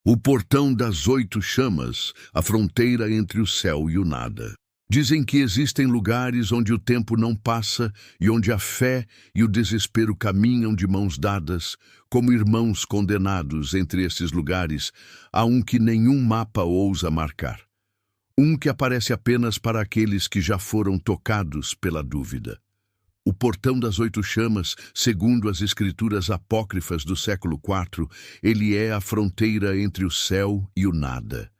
O portão das 8 chamas, a fronteira entre o céu e o nada. Dizem que existem lugares onde o tempo não passa e onde a fé e o desespero caminham de mãos dadas, como irmãos condenados. Entre esses lugares, há um que nenhum mapa ousa marcar. Um que aparece apenas para aqueles que já foram tocados pela dúvida. O portão das 8 chamas, segundo as escrituras apócrifas do século IV, ele é a fronteira entre o céu e o nada.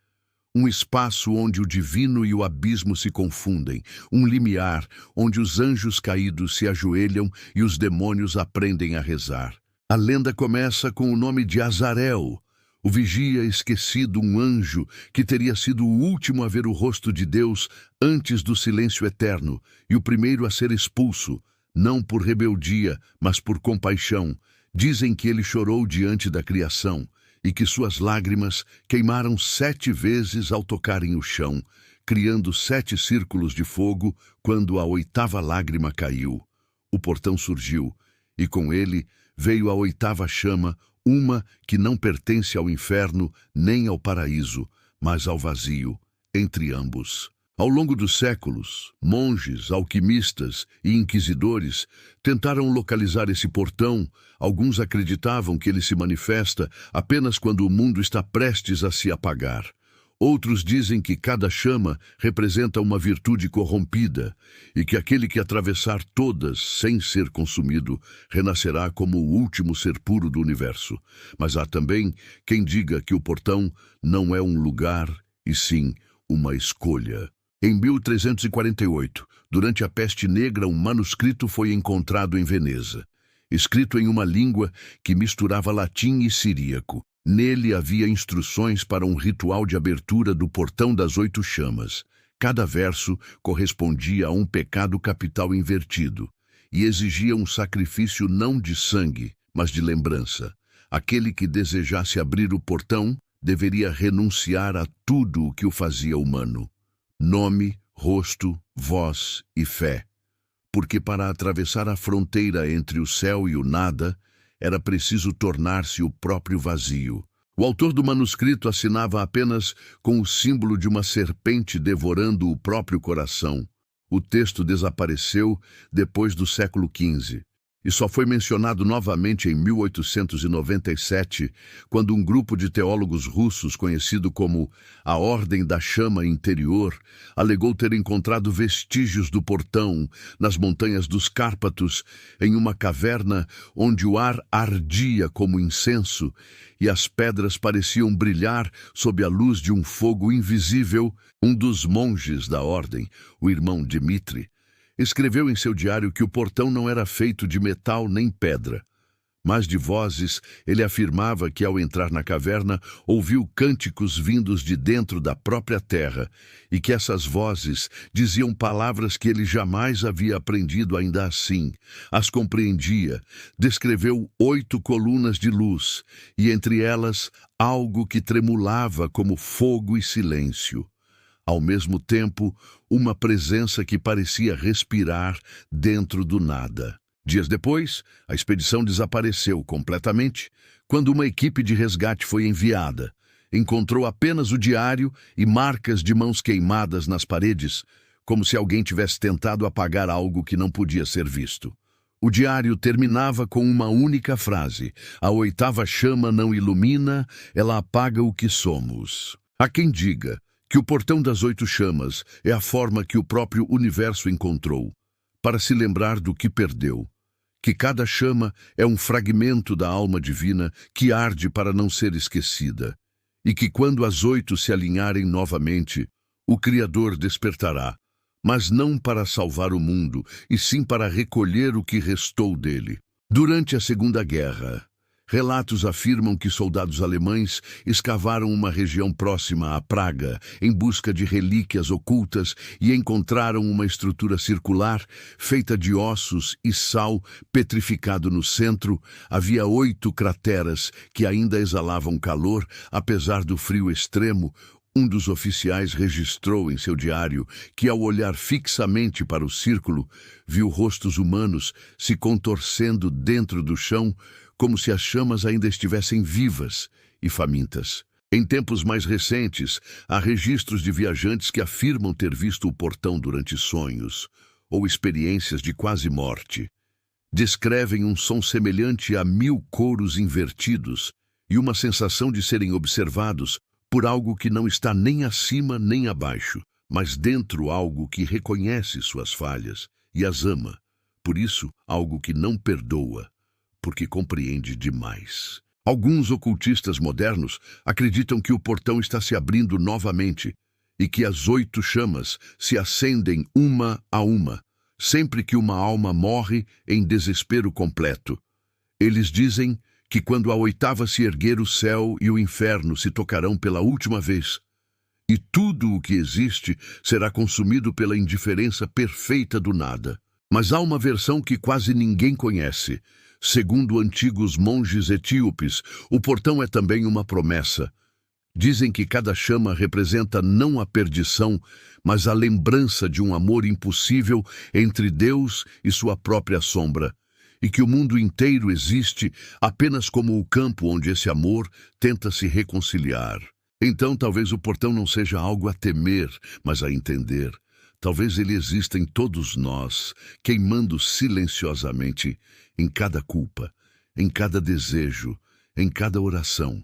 Um espaço onde o divino e o abismo se confundem, um limiar onde os anjos caídos se ajoelham e os demônios aprendem a rezar. A lenda começa com o nome de Azarel, o vigia esquecido, um anjo que teria sido o último a ver o rosto de Deus antes do silêncio eterno e o primeiro a ser expulso, não por rebeldia, mas por compaixão. Dizem que ele chorou diante da criação e que suas lágrimas queimaram 7 vezes ao tocarem o chão, criando 7 círculos de fogo quando a 8ª lágrima caiu. O portão surgiu, e com ele veio a 8ª chama, uma que não pertence ao inferno nem ao paraíso, mas ao vazio, entre ambos. Ao longo dos séculos, monges, alquimistas e inquisidores tentaram localizar esse portão. Alguns acreditavam que ele se manifesta apenas quando o mundo está prestes a se apagar. Outros dizem que cada chama representa uma virtude corrompida e que aquele que atravessar todas sem ser consumido renascerá como o último ser puro do universo. Mas há também quem diga que o portão não é um lugar, e sim uma escolha. Em 1348, durante a Peste Negra, um manuscrito foi encontrado em Veneza, escrito em uma língua que misturava latim e siríaco. Nele havia instruções para um ritual de abertura do portão das 8 chamas. Cada verso correspondia a um pecado capital invertido e exigia um sacrifício não de sangue, mas de lembrança. Aquele que desejasse abrir o portão deveria renunciar a tudo o que o fazia humano. Nome, rosto, voz e fé. Porque para atravessar a fronteira entre o céu e o nada, era preciso tornar-se o próprio vazio. O autor do manuscrito assinava apenas com o símbolo de uma serpente devorando o próprio coração. O texto desapareceu depois do século XV. E só foi mencionado novamente em 1897, quando um grupo de teólogos russos, conhecido como a Ordem da Chama Interior, alegou ter encontrado vestígios do portão nas montanhas dos Cárpatos, em uma caverna onde o ar ardia como incenso e as pedras pareciam brilhar sob a luz de um fogo invisível. Um dos monges da ordem, o irmão Dmitri, escreveu em seu diário que o portão não era feito de metal nem pedra, mas de vozes. Ele afirmava que, ao entrar na caverna, ouviu cânticos vindos de dentro da própria terra e que essas vozes diziam palavras que ele jamais havia aprendido. Ainda assim, as compreendia. Descreveu 8 colunas de luz e, entre elas, algo que tremulava como fogo e silêncio. Ao mesmo tempo, uma presença que parecia respirar dentro do nada. Dias depois, a expedição desapareceu completamente quando uma equipe de resgate foi enviada. Encontrou apenas o diário e marcas de mãos queimadas nas paredes, como se alguém tivesse tentado apagar algo que não podia ser visto. O diário terminava com uma única frase: a 8ª chama não ilumina, ela apaga o que somos. Há quem diga que o portão das 8 chamas é a forma que o próprio universo encontrou para se lembrar do que perdeu, que cada chama é um fragmento da alma divina que arde para não ser esquecida, e que quando as 8 se alinharem novamente, o Criador despertará, mas não para salvar o mundo, e sim para recolher o que restou dele. Durante a Segunda Guerra, relatos afirmam que soldados alemães escavaram uma região próxima à Praga em busca de relíquias ocultas e encontraram uma estrutura circular feita de ossos e sal petrificado no centro. Havia 8 crateras que ainda exalavam calor, apesar do frio extremo. Um dos oficiais registrou em seu diário que, ao olhar fixamente para o círculo, viu rostos humanos se contorcendo dentro do chão, como se as chamas ainda estivessem vivas e famintas. Em tempos mais recentes, há registros de viajantes que afirmam ter visto o portão durante sonhos ou experiências de quase morte. Descrevem um som semelhante a 1000 coros invertidos e uma sensação de serem observados por algo que não está nem acima nem abaixo, mas dentro algo que reconhece suas falhas e as ama. Por isso, algo que não perdoa, porque compreende demais. Alguns ocultistas modernos acreditam que o portão está se abrindo novamente e que as 8 chamas se acendem uma a uma, sempre que uma alma morre em desespero completo. Eles dizem que quando a 8ª se erguer, o céu e o inferno se tocarão pela última vez, e tudo o que existe será consumido pela indiferença perfeita do nada. Mas há uma versão que quase ninguém conhece. Segundo antigos monges etíopes, o portão é também uma promessa. Dizem que cada chama representa não a perdição, mas a lembrança de um amor impossível entre Deus e sua própria sombra, e que o mundo inteiro existe apenas como o campo onde esse amor tenta se reconciliar. Então, talvez o portão não seja algo a temer, mas a entender. Talvez ele exista em todos nós, queimando silenciosamente em cada culpa, em cada desejo, em cada oração,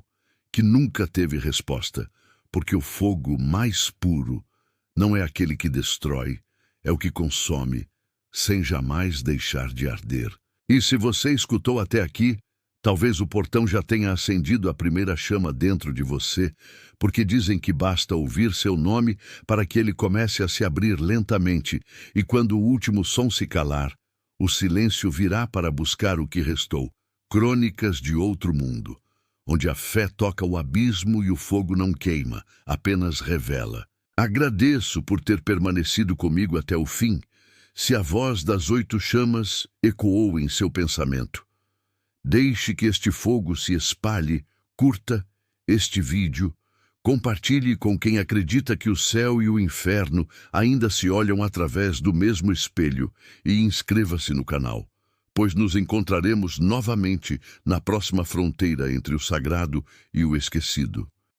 que nunca teve resposta, porque o fogo mais puro não é aquele que destrói, é o que consome, sem jamais deixar de arder. E se você escutou até aqui, talvez o portão já tenha acendido a primeira chama dentro de você, porque dizem que basta ouvir seu nome para que ele comece a se abrir lentamente, e quando o último som se calar, o silêncio virá para buscar o que restou. Crônicas de outro mundo, onde a fé toca o abismo e o fogo não queima, apenas revela. Agradeço por ter permanecido comigo até o fim, se a voz das 8 chamas ecoou em seu pensamento. Deixe que este fogo se espalhe, curta este vídeo, compartilhe com quem acredita que o céu e o inferno ainda se olham através do mesmo espelho e inscreva-se no canal, pois nos encontraremos novamente na próxima fronteira entre o sagrado e o esquecido.